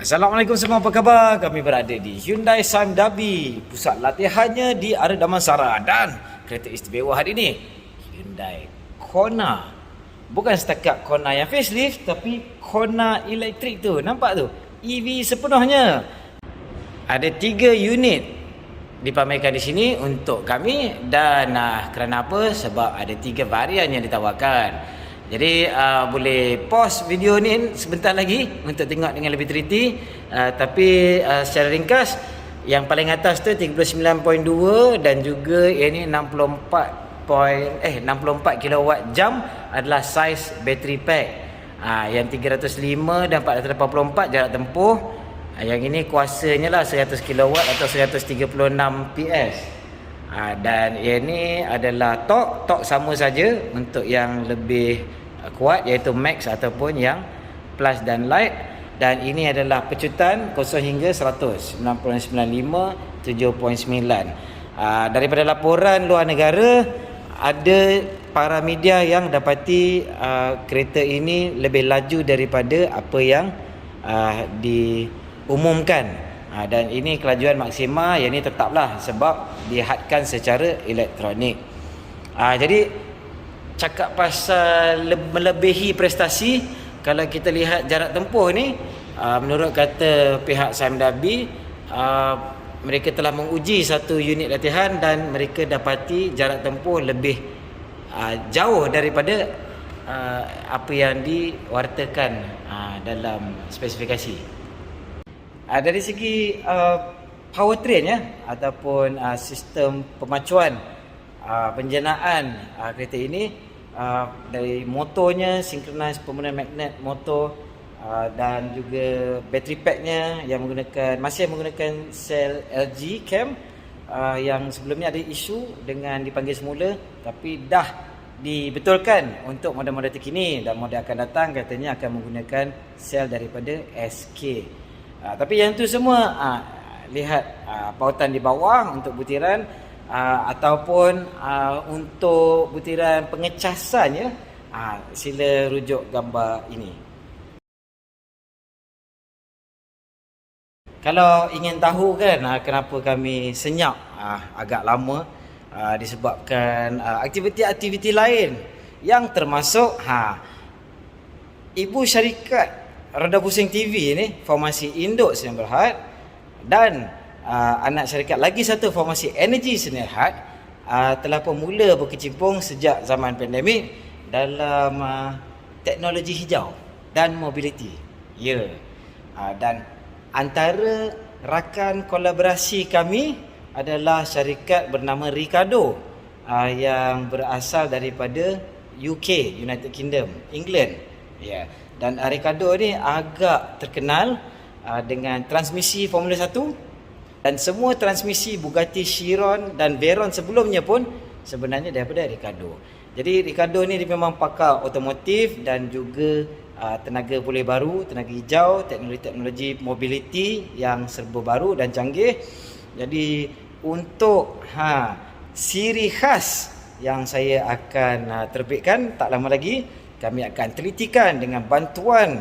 Assalamualaikum semua, apa khabar? Kami berada di Hyundai Sime Dhabi. Pusat latihannya di area Damansara. Dan kereta istimewa hari ini, Hyundai Kona. Bukan setakat Kona yang facelift, tapi Kona elektrik tu. Nampak tu? EV sepenuhnya. Ada 3 unit dipamerkan di sini untuk kami. Dan kerana apa? Sebab ada 3 varian yang ditawarkan. Jadi boleh pause video ni sebentar lagi untuk tengok dengan lebih teliti. Tapi secara ringkas, yang paling atas tu 39.2 dan juga ini 64 kilowatt jam adalah saiz battery pack. Yang 305 dan 484 jarak tempuh. Yang ini kuasanya lah 100 kilowatt atau 136 PS. Dan ini adalah torque sama saja untuk yang lebih kuat, iaitu max ataupun yang plus dan light. Dan ini adalah pecutan 0 hingga 100 99.5 7.9. Daripada laporan luar negara, ada para media yang dapati kereta ini lebih laju daripada apa yang diumumkan. Dan ini kelajuan maksima, yang ini tetaplah sebab dihadkan secara elektronik. Jadi cakap pasal melebihi prestasi, kalau kita lihat jarak tempuh ni, menurut kata pihak Sime Dhabi, mereka telah menguji satu unit latihan dan mereka dapati jarak tempuh lebih jauh daripada apa yang diwartakan dalam spesifikasi. Dari segi powertrain ya, ataupun sistem pemacuan penjanaan kereta ini, dari motornya, synchronize permanent magnet motor, dan juga battery packnya yang masih menggunakan sel LG cam, yang sebelumnya ada isu dengan dipanggil semula, tapi dah dibetulkan untuk model-model terkini, dan model akan datang katanya akan menggunakan sel daripada SK. Tapi yang tu semua lihat pautan di bawah untuk butiran, ataupun untuk butiran pengecasannya, sila rujuk gambar ini. Kalau ingin tahu kan kenapa kami senyap agak lama, disebabkan aktiviti-aktiviti lain yang termasuk ibu syarikat Roda Pusing TV ni, Formasi Induk Sdn Bhd, dan anak syarikat lagi satu, Formasi Energy Sdn Bhd, telah pun mula berkecimpung sejak zaman pandemik dalam teknologi hijau dan mobility. Dan antara rakan kolaborasi kami adalah syarikat bernama Ricardo, yang berasal daripada UK, United Kingdom, England. Dan Ricardo ni agak terkenal dengan transmisi Formula 1, dan semua transmisi Bugatti Chiron dan Veyron sebelumnya pun sebenarnya daripada Ricardo. Jadi Ricardo ni dia memang pakar otomotif dan juga tenaga pulih baru, tenaga hijau, teknologi mobility yang serba baru dan canggih. Jadi untuk siri khas yang saya akan terbitkan tak lama lagi, kami akan telitikan dengan bantuan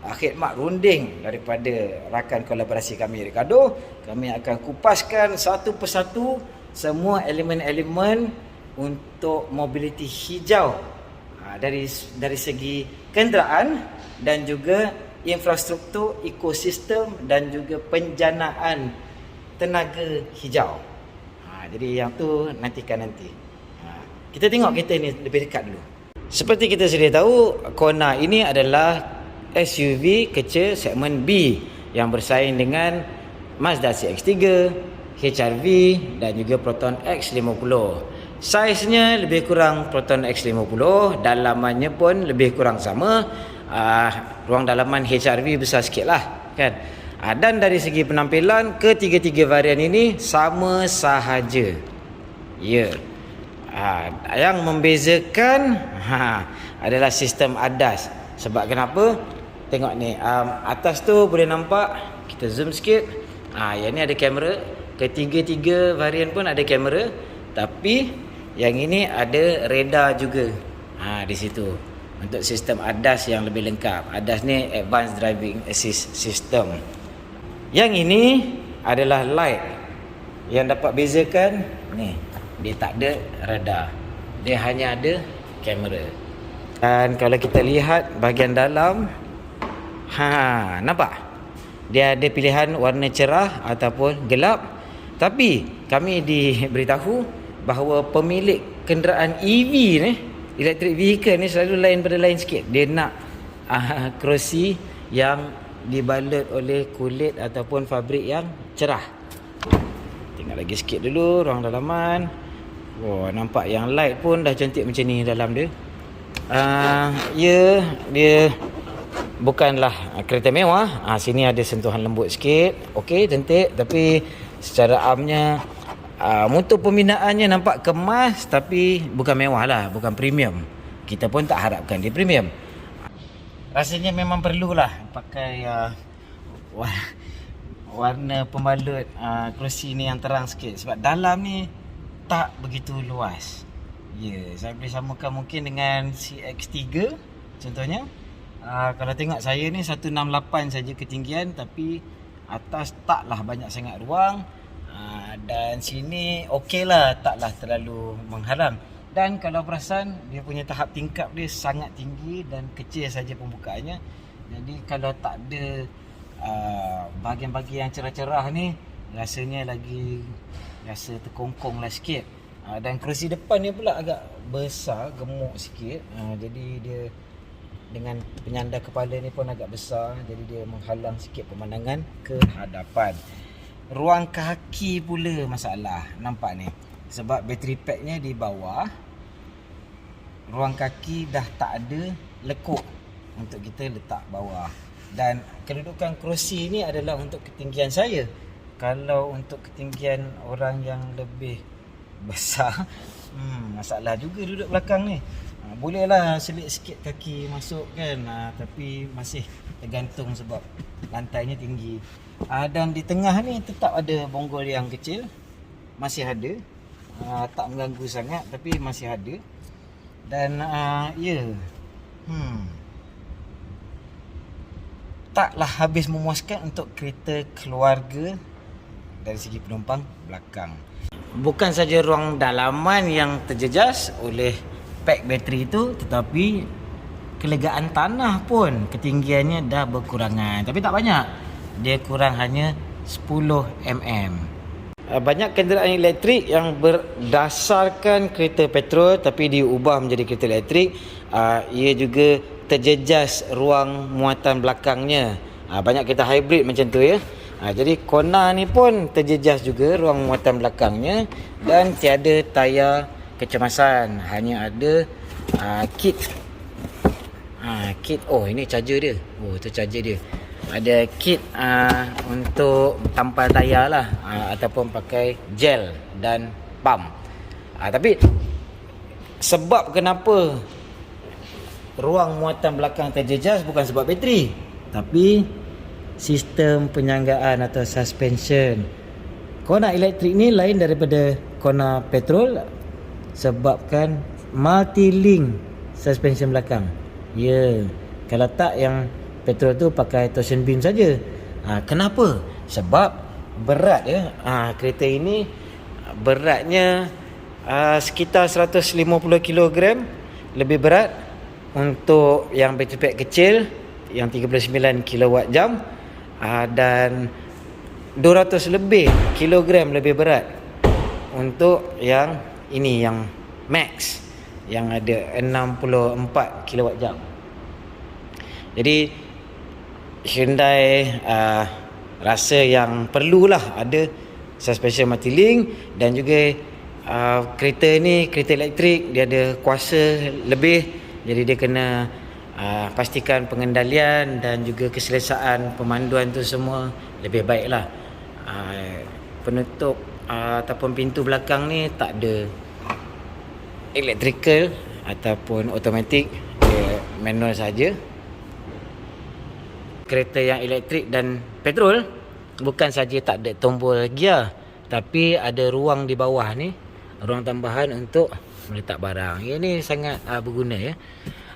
khidmat runding daripada rakan kolaborasi kami Ricardo. Kami akan kupaskan satu persatu semua elemen-elemen untuk mobility hijau, dari segi kenderaan dan juga infrastruktur, ekosistem dan juga penjanaan tenaga hijau. Jadi yang tu nantikan nanti. Kita tengok kereta ni lebih dekat dulu. Seperti kita sedia tahu, Kona ini adalah SUV kecil segmen B yang bersaing dengan Mazda CX-3, HR-V dan juga Proton X50. Saiznya lebih kurang Proton X50, dalamannya pun lebih kurang sama. Ruang dalaman HR-V besar sikit lah kan. Dan dari segi penampilan, ketiga-tiga varian ini sama sahaja. Yang membezakan adalah sistem ADAS. Sebab kenapa? Tengok ni, atas tu boleh nampak, kita zoom sikit. Yang ni ada kamera. Ketiga-tiga varian pun ada kamera, tapi yang ini ada radar juga di situ. untuk sistem ADAS yang lebih lengkap. ADAS ni Advanced Driving Assist System. Yang ini adalah light. Yang dapat bezakan ni, dia tak ada radar. Dia hanya ada kamera. Dan kalau kita lihat bahagian dalam, nampak? Dia ada pilihan warna cerah ataupun gelap. Tapi kami diberitahu bahawa pemilik kenderaan EV ni, electric vehicle ni, selalu lain pada lain sikit. Dia nak kerusi yang dibalut oleh kulit ataupun fabrik yang cerah. Tengok lagi sikit dulu ruang dalaman. Nampak yang light pun dah cantik macam ni dalam dia. Dia bukanlah kereta mewah. Sini ada sentuhan lembut sikit. Okey, cantik. Tapi secara amnya, motor pembinaannya nampak kemas, tapi bukan mewah lah, bukan premium. Kita pun tak harapkan dia premium. Rasanya memang perlulah pakai warna pembalut kerusi ni yang terang sikit. Sebab dalam ni tak begitu luas. Saya boleh samakan mungkin dengan CX-3 contohnya. Kalau tengok saya ni 168 saja ketinggian, tapi atas taklah banyak sangat ruang. Dan sini okey lah, taklah terlalu menghalang. Dan kalau perasan, dia punya tahap tingkap dia sangat tinggi dan kecil saja pembukaannya. Jadi kalau tak ada bahagian-bahagian yang cerah-cerah ni, rasanya lagi rasa terkongkong lah sikit. Dan kerusi depan ni pula agak besar, gemuk sikit. Jadi dia dengan penyandar kepala ni pun agak besar, jadi dia menghalang sikit pemandangan ke hadapan. Ruang kaki pula masalah, nampak ni. Sebab bateri packnya di bawah, ruang kaki dah tak ada lekuk untuk kita letak bawah. Dan kedudukan kerusi ni adalah untuk ketinggian saya. Kalau untuk ketinggian orang yang lebih besar, masalah juga duduk belakang ni. Bolehlah selit sikit kaki masuk kan, tapi masih tergantung sebab lantainya tinggi. Dan di tengah ni tetap ada bonggol yang kecil, masih ada. Tak mengganggu sangat, tapi masih ada. Dan taklah habis memuaskan untuk kereta keluarga dari segi penumpang belakang. Bukan saja ruang dalaman yang terjejas oleh pack bateri itu, tetapi kelegaan tanah pun ketinggiannya dah berkurangan. Tapi tak banyak, dia kurang hanya 10 mm. Banyak kenderaan elektrik yang berdasarkan kereta petrol tapi diubah menjadi kereta elektrik, ia juga terjejas ruang muatan belakangnya. Banyak kereta hybrid macam tu ya. Jadi Kona ni pun terjejas juga ruang muatan belakangnya, dan tiada tayar kecemasan, hanya ada kit. Kit, ini charger dia. Tu charger dia. Ada kit untuk tampal tayar lah, ataupun pakai gel dan pump. Tapi sebab kenapa ruang muatan belakang terjejas bukan sebab bateri, tapi sistem penyanggaan atau suspension. Kona elektrik ni lain daripada Kona petrol sebabkan multi-link suspension belakang. Kalau tak, yang petrol tu pakai torsion beam saja. Kenapa? Sebab berat ya. Kereta ini beratnya sekitar 150 kg lebih berat untuk yang battery pack kecil yang 39 kWh, dan 200 lebih kilogram lebih berat untuk yang ini, yang max, yang ada 64 kWh. Jadi Hyundai rasa yang perlulah ada suspension multi-link, dan juga kereta ni, kereta elektrik, dia ada kuasa lebih, jadi dia kena pastikan pengendalian dan juga keselesaan pemanduan tu semua lebih baiklah. Penutup ataupun pintu belakang ni tak ada electrical ataupun automatic, dia manual saja. Kereta yang elektrik dan petrol bukan saja tak ada tombol gear, tapi ada ruang di bawah ni, ruang tambahan untuk meletak barang. Ini sangat berguna ya.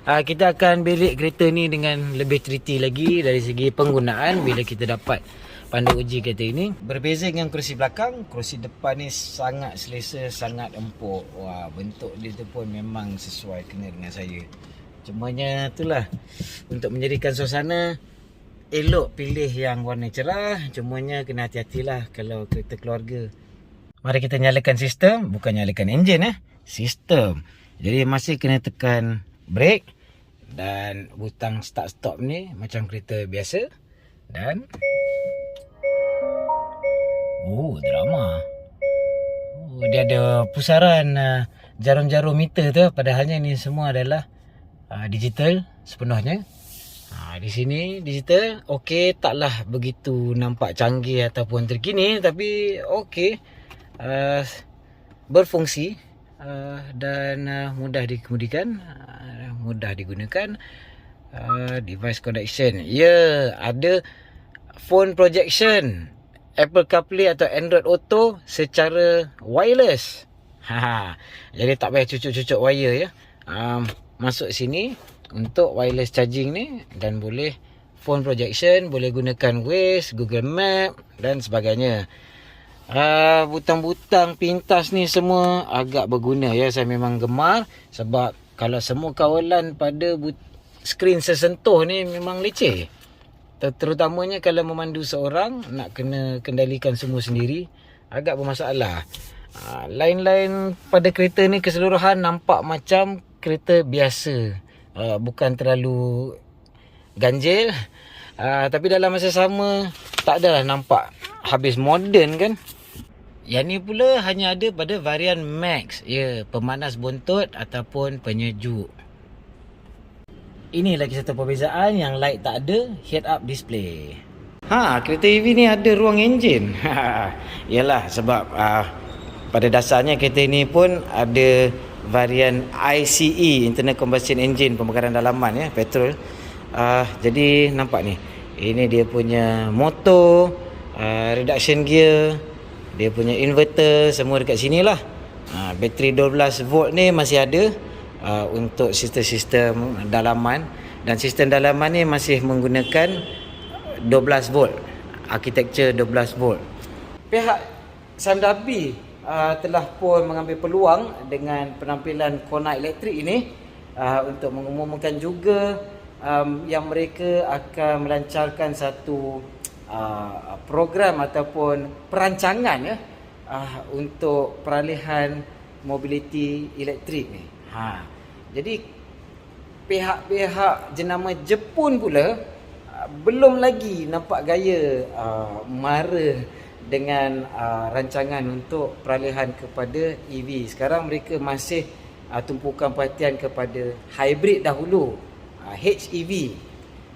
Kita akan belik kereta ni dengan lebih teliti lagi dari segi penggunaan bila kita dapat pandu uji kereta ini. Berbeza dengan kerusi belakang, kerusi depan ni sangat selesa, sangat empuk. Wah, bentuk dia tu pun memang sesuai kena dengan saya. Cumanya itulah, untuk menjadikan suasana elok pilih yang warna cerah. Cumanya kena hati-hatilah kalau kereta keluarga. Mari kita nyalakan sistem, bukan nyalakan enjin sistem. Jadi masih kena tekan brake dan butang start stop ni macam kereta biasa. Dan drama. Dia ada pusaran jarum-jarum meter tu, padahalnya ini semua adalah digital sepenuhnya. Di sini digital, okey, taklah begitu nampak canggih ataupun terkini, tapi okey, berfungsi dan mudah dikemudikan, mudah digunakan. Device connection, ada phone projection, Apple CarPlay atau Android Auto secara wireless. Jadi tak payah cucuk-cucuk wire masuk sini untuk wireless charging ni, dan boleh phone projection, boleh gunakan Waze, Google Map dan sebagainya. Butang-butang pintas ni semua agak berguna saya memang gemar, sebab kalau semua kawalan pada skrin sesentuh ni memang leceh. Terutamanya kalau memandu seorang, nak kena kendalikan semua sendiri, agak bermasalah. Lain-lain pada kereta ni keseluruhan nampak macam kereta biasa, bukan terlalu ganjil, tapi dalam masa sama tak adalah nampak habis moden kan. Yang ni pula hanya ada pada varian Max, pemanas buntut ataupun penyejuk. Ini lagi satu perbezaan, yang light tak ada, head up display. Kereta EV ni ada ruang enjin. Yalah, sebab pada dasarnya kereta ni pun ada varian ICE, internal combustion engine, pembakaran dalaman petrol. Jadi nampak ni, ini dia punya motor, reduction gear, dia punya inverter, semua dekat sini lah. Bateri 12 volt ni masih ada untuk sistem-sistem dalaman, dan sistem dalaman ni masih menggunakan 12 volt, architecture 12 volt. Pihak Samdabi telah pun mengambil peluang dengan penampilan Kona elektrik ini untuk mengumumkan juga yang mereka akan melancarkan satu program ataupun perancangan untuk peralihan mobiliti elektrik ni. Jadi pihak-pihak jenama Jepun pula belum lagi nampak gaya mara dengan rancangan untuk peralihan kepada EV. Sekarang mereka masih tumpukan perhatian kepada hybrid dahulu, HEV.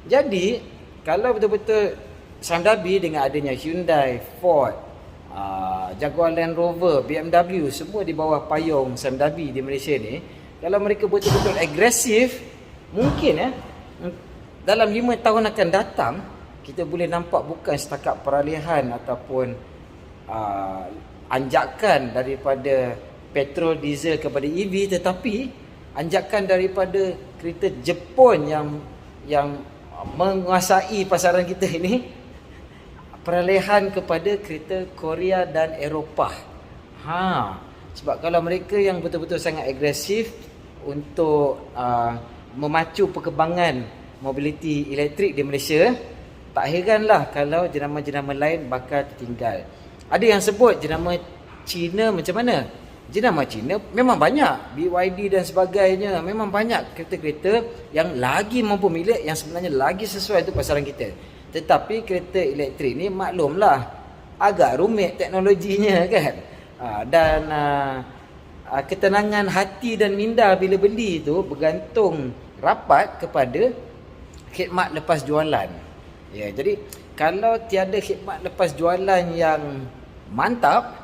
Jadi kalau betul-betul Samdabi dengan adanya Hyundai, Ford, Jaguar Land Rover, BMW, semua di bawah payung Samdabi di Malaysia ni, kalau mereka betul-betul agresif, mungkin dalam 5 tahun akan datang, kita boleh nampak bukan setakat peralihan ataupun anjakan daripada petrol diesel kepada EV, tetapi anjakan daripada kereta Jepun yang menguasai pasaran kita ini, peralihan kepada kereta Korea dan Eropah. Sebab kalau mereka yang betul-betul sangat agresif untuk memacu perkembangan mobiliti elektrik di Malaysia, tak heranlah kalau jenama-jenama lain bakal tertinggal. Ada yang sebut jenama Cina macam mana? Jenama Cina memang banyak, BYD dan sebagainya, memang banyak kereta-kereta yang lagi mampu milik, yang sebenarnya lagi sesuai untuk pasaran kita. Tetapi kereta elektrik ni maklumlah agak rumit teknologinya kan. Dan ketenangan hati dan minda bila beli tu bergantung rapat kepada khidmat lepas jualan. Jadi kalau tiada khidmat lepas jualan yang mantap,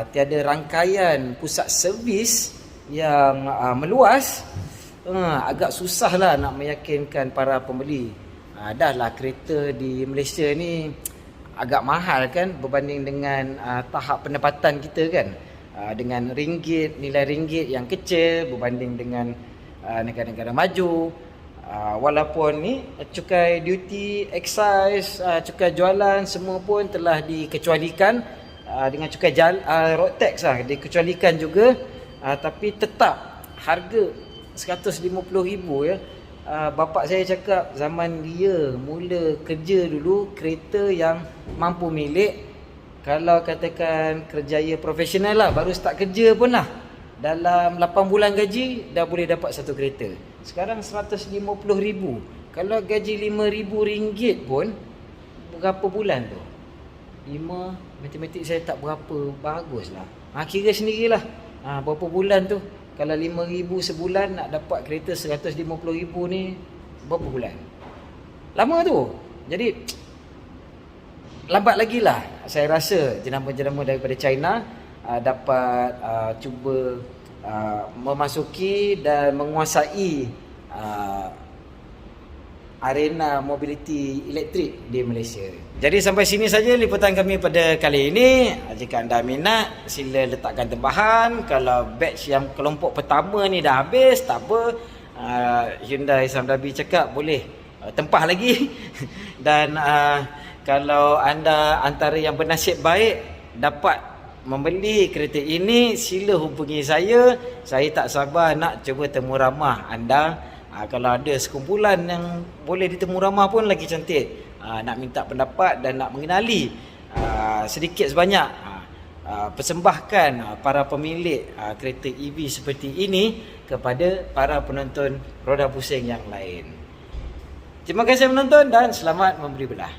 tiada rangkaian pusat servis yang meluas, agak susahlah nak meyakinkan para pembeli. Dahlah kereta di Malaysia ni agak mahal kan berbanding dengan tahap pendapatan kita kan. Dengan nilai ringgit yang kecil berbanding dengan negara-negara maju. Walaupun ni cukai duty, excise, cukai jualan semua pun telah dikecualikan, dengan cukai road tax dikecualikan juga, tapi tetap harga 150,000 ya. Bapa saya cakap zaman dia mula kerja dulu, kereta yang mampu milik, kalau katakan kerjaya profesional lah, baru start kerja pun lah, dalam 8 bulan gaji dah boleh dapat satu kereta. Sekarang 150,000. Kalau gaji RM5,000 pun berapa bulan tu? 5, matematik saya tak berapa bagus lah. Kira sendirilah. Berapa bulan tu? Kalau 5,000 sebulan nak dapat kereta 150,000 ni berapa bulan? Lama tu. Jadi lambat lagi lah saya rasa jenama-jenama daripada China dapat cuba memasuki dan menguasai arena mobiliti elektrik di Malaysia. Jadi sampai sini saja liputan kami pada kali ini. Jika anda minat, sila letakkan tebahan. Kalau batch yang kelompok pertama ni dah habis, tak apa, Hyundai Samdabi cakap boleh tempah lagi. Dan kalau anda antara yang bernasib baik dapat membeli kereta ini, sila hubungi saya. Saya tak sabar nak cuba temu ramah anda. Kalau ada sekumpulan yang boleh ditemu ramah pun lagi cantik. Nak minta pendapat dan nak mengenali sedikit sebanyak, persembahkan para pemilik kereta EV seperti ini kepada para penonton roda pusing yang lain. Terima kasih menonton dan selamat memberi belah.